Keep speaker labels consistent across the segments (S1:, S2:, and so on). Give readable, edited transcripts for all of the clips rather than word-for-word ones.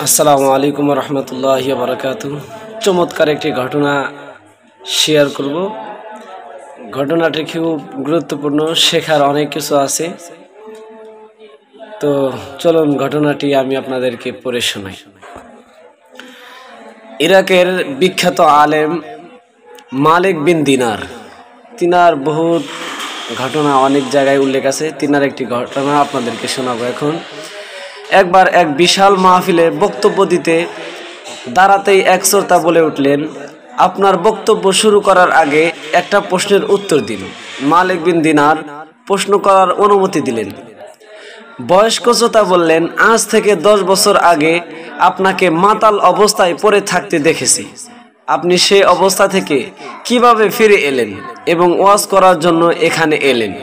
S1: আসসালামু আলাইকুম রহমতুল্লাহি ওয়া বারাকাতুহু। চমৎকার একটি ঘটনা শেয়ার করব। ঘটনাটি খুব গুরুত্বপূর্ণ, শেখার অনেক কিছু আছে। তো চলুন ঘটনাটি আমি আপনাদেরকে পড়ে শোনাই। ইরাকের বিখ্যাত আলেম মালিক বিন দিনার, তিনার বহুত ঘটনা অনেক জায়গায় উল্লেখ আছে। তিনার একটি ঘটনা আপনাদেরকে শোনাবো এখন। একবার এক বিশাল মাহফিলে বক্তব্য দিতে দাঁড়াতেই এক শ্রোতা বলে উঠলেন, আপনার বক্তব্য শুরু করার আগে একটা প্রশ্নের উত্তর দিন। মালিক বিন দিনার প্রশ্ন করার অনুমতি দিলেন। বয়স্ক শ্রোতা বললেন, আজ থেকে 10 বছর আগে আপনাকে মাতাল অবস্থায় পড়ে থাকতে দেখেছি। আপনি সেই অবস্থা থেকে কিভাবে ফিরে এলেন এবং ওয়াজ করার জন্য এখানে এলেন?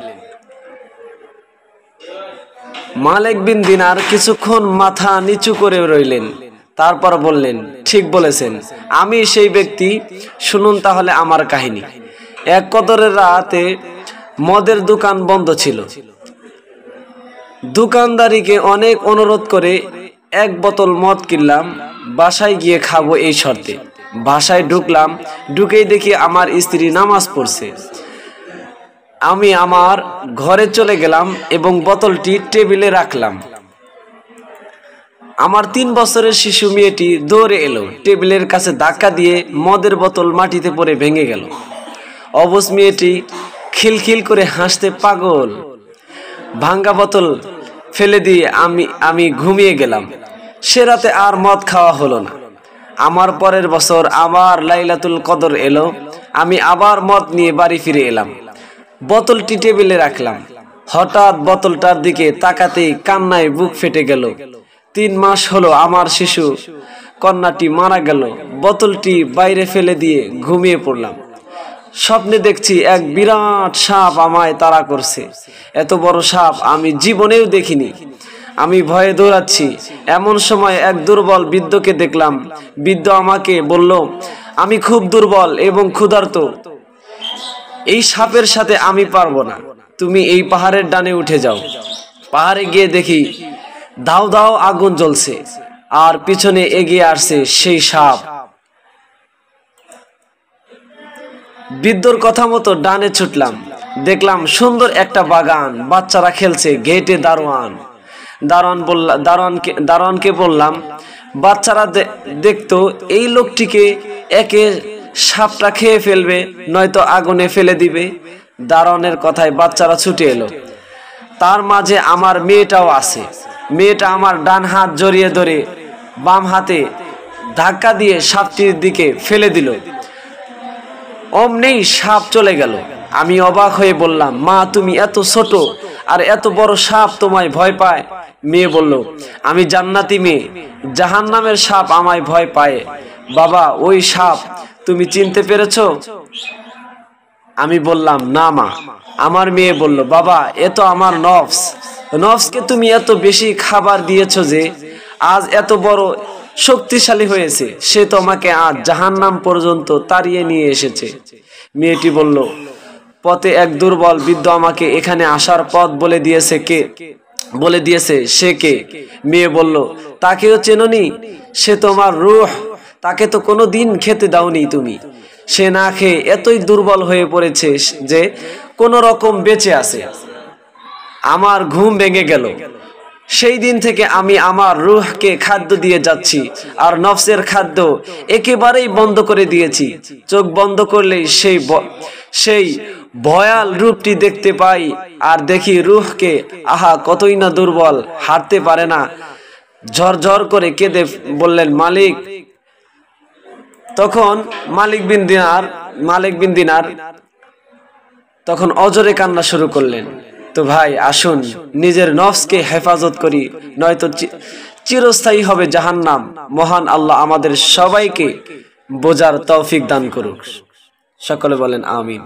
S1: মালিক বিন দিনার কিছুক্ষণ মাথা নিচু করে রইলেন, তারপর বললেন, ঠিক বলেছেন, আমি সেই ব্যক্তি। শুনুন তাহলে আমার কাহিনী। এক কদরের রাতে মদের দোকান বন্ধ ছিল। দোকানদারিকে অনেক অনুরোধ করে এক বোতল মদ কিনলাম, বাসায় গিয়ে খাবো এই শর্তে। বাসায় ঢুকলাম, ঢুকেই দেখি আমার স্ত্রী নামাজ পড়ছে। আমি আমার ঘরে চলে গেলাম এবং বোতলটি টেবিলে রাখলাম। আমার 3 বছরের শিশু মেয়েটি দৌড়ে এলো, টেবিলের কাছে ধাক্কা দিয়ে মদের বোতল মাটিতে পড়ে ভেঙে গেল। অবশ মেয়েটি খিলখিল করে হাসতে পাগল। ভাঙ্গা বোতল ফেলে দিয়ে আমি ঘুমিয়ে গেলাম। সে রাতে আর মদ খাওয়া হলো না। আমার পরের বছর আবার লাইলাতুল কদর এলো, আমি আবার মদ নিয়ে বাড়ি ফিরে এলাম। বোতলটি টেবিলে রাখলাম। হঠাৎ বোতলটার দিকে তাকাতেই কান্নায় বুক ফেটে গেল। 3 মাস হলো আমার শিশু কন্যাটি মারা গেল। বোতলটি বাইরে ফেলে দিয়ে ঘুমিয়ে পড়লাম। স্বপ্নে দেখছি এক বিরাট সাপ আমায় তাড়া করছে। এত বড় সাপ আমি জীবনেও দেখিনি। আমি ভয়ে দৌড়াচ্ছি। এমন সময় এক দুর্বল বৃদ্ধকে দেখলাম। বৃদ্ধ আমাকে বলল, আমি খুব দুর্বল এবং ক্ষুধার্ত। এই সাপের সাথে আমি পারবো না। তুমি এই পাহাড়ের ডানে উঠে যাও। পাহাড়ে গিয়ে দেখি দাও দাও আগুন জ্বলছে আর পিছনে এগিয়ে আসছে সেই সাপ। বৃদ্ধর কথা মতো ডানে ছুটলাম। দেখলাম সুন্দর একটা বাগান, বাচ্চারা খেলছে। গেটে দারোয়ানকে বললাম, বাচ্চারা দেখতো এই লোকটিকে একে সাপটা খেয়ে ফেলবে, নয়তো আগুনে ফেলে দিবে। দারোয়ানের কথায় বাচ্চারা ছুটে এলো। তার মাঝে আমার মেয়েটাও আছে। মেয়েটা আমার ডান হাত জড়িয়ে ধরে বাম হাতে ধাক্কা দিয়ে সাপটির দিকে ফেলে দিল। অমনি সাপ চলে গেল। আমি অবাক হয়ে বললাম, মা, তুমি এত ছোট আর এত বড় সাপ তোমায় ভয় পায়? মেয়ে বলল, আমি জান্নাতি মেয়ে, জাহান্নামের সাপ আমায় ভয় পায়। বাবা, ওই সাপ তুমি চিনতে পেরেছো? আমি বললাম, না মা। আমার মেয়ে বলল, বাবা, এ তো আমার নফসকে তুমি এত বেশি খাবার দিয়েছো যে আজ এত বড় শক্তিশালী হয়েছে। সে তোমাকে আজ জাহান্নাম পর্যন্ত তাড়িয়ে নিয়ে এসেছে। মেয়েটি বলল, পথে এক দুর্বল বৃদ্ধ আমাকে এখানে আসার পথ বলে দিয়েছে। সে কে? মেয়ে বলল, তাকেও চেনোনি? সে তোমার রূহ। তাকে তো কোনো দিন খেতে দাওনি তুমি। সে না খেয়ে এতই দুর্বল হয়ে পড়েছে যে কোনো রকম বেঁচে আছে। আমার ঘুম ভেঙে গেল। সেই দিন থেকে আমি আমার রূহকে খাদ্য দিয়ে যাচ্ছি আর নফসের খাদ্য একেবারেই বন্ধ করে দিয়েছি। চোখ বন্ধ করলেই সেই ভয়াল রূপটি দেখতে পাই আর দেখি রূহকে, আহা কতই না দুর্বল, হাঁটতে পারে না। ঝরঝর করে কেঁদে বললেন, মালিক। তখন মালিক বিন দিনার তখন অজরে কান্না শুরু করলেন। তো ভাই, আসুন নিজের নফসকে হেফাজত করি, নয়তো চিরস্থায়ী হবে জাহান্নাম। মহান আল্লাহ আমাদের সবাইকে বোঝার তৌফিক দান করুক। সকলে বলেন আমিন।